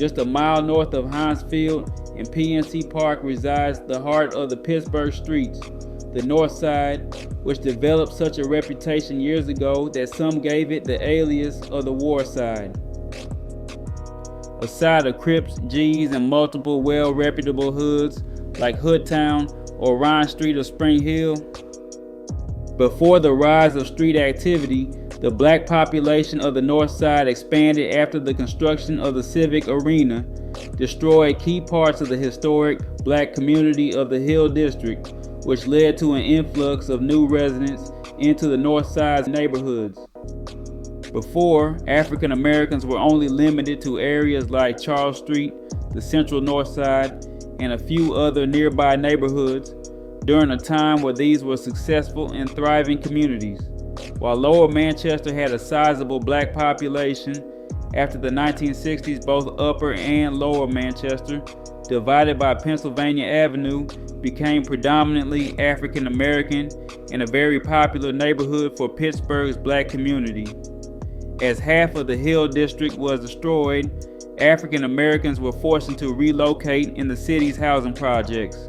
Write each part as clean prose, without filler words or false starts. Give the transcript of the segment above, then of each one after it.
Just a mile north of Heinz Field and PNC Park resides the heart of the Pittsburgh streets, the North Side, which developed such a reputation years ago that some gave it the alias of the War Side. A side of Crips, G's, and multiple well-reputable hoods like Hoodtown or Ryan Street of Spring Hill. Before the rise of street activity, the black population of the North Side expanded after the construction of the Civic Arena destroyed key parts of the historic black community of the Hill District, which led to an influx of new residents into the North Side's neighborhoods. Before, African Americans were only limited to areas like Charles Street, the Central North Side, and a few other nearby neighborhoods during a time where these were successful and thriving communities. While Lower Manchester had a sizable black population, after the 1960s both Upper and Lower Manchester, divided by Pennsylvania Avenue, became predominantly African American and a very popular neighborhood for Pittsburgh's black community. As half of the Hill District was destroyed, African Americans were forced to relocate in the city's housing projects.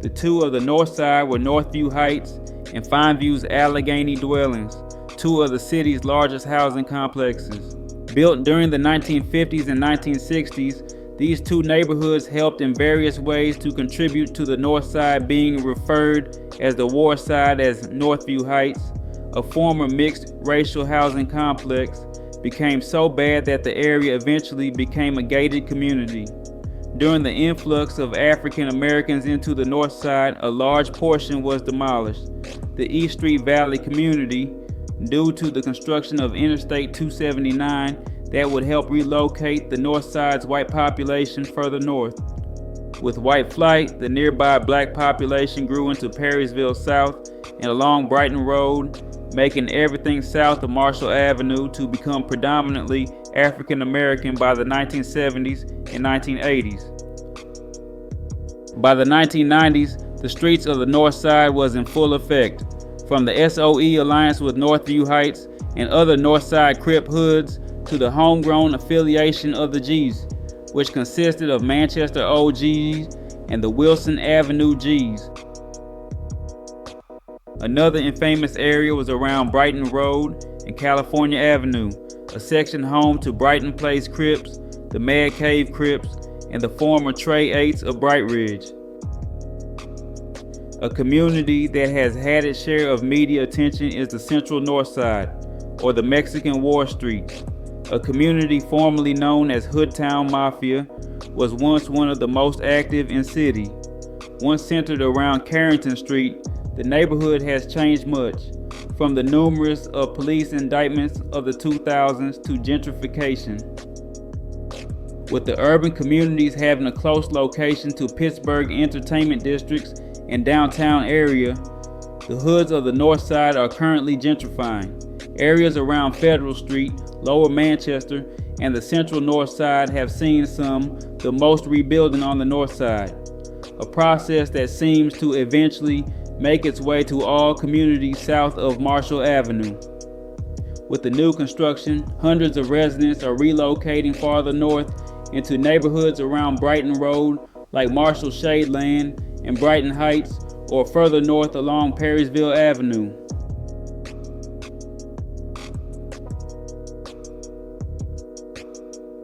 The two of the North Side were Northview Heights and Fineview's Allegheny dwellings, two of the city's largest housing complexes. Built during the 1950s and 1960s, these two neighborhoods helped in various ways to contribute to the North Side being referred as the War Side. As Northview Heights, a former mixed racial housing complex, became so bad that the area eventually became a gated community. During the influx of African Americans into the North Side, a large portion was demolished. The East Street Valley community, due to the construction of Interstate 279 that would help relocate the North Side's white population further north. With white flight, the nearby black population grew into Perrysville South and along Brighton Road, making everything south of Marshall Avenue to become predominantly African American by the 1970s and 1980s. By the 1990s, the streets of the North Side was in full effect. From the SOE alliance with Northview Heights and other North Side Crip hoods to the homegrown affiliation of the G's, which consisted of Manchester OGs and the Wilson Avenue G's. Another infamous area was around Brighton Road and California Avenue, a section home to Brighton Place Crips, the Mad Cave Crips, and the former Trey Eights of Bright Ridge. A community that has had its share of media attention is the Central North Side, or the Mexican War Street. A community formerly known as Hoodtown Mafia was once one of the most active in city. Once centered around Carrington Street, the neighborhood has changed much, from the numerous of police indictments of the 2000s to gentrification. With the urban communities having a close location to Pittsburgh entertainment districts and downtown area, the hoods of the North Side are currently gentrifying. Areas around Federal Street, Lower Manchester, and the Central North Side have seen the most rebuilding on the North Side, a process that seems to eventually make its way to all communities south of Marshall Avenue. With the new construction, hundreds of residents are relocating farther north into neighborhoods around Brighton Road like Marshall Shadeland and Brighton Heights, or further north along Perrysville Avenue.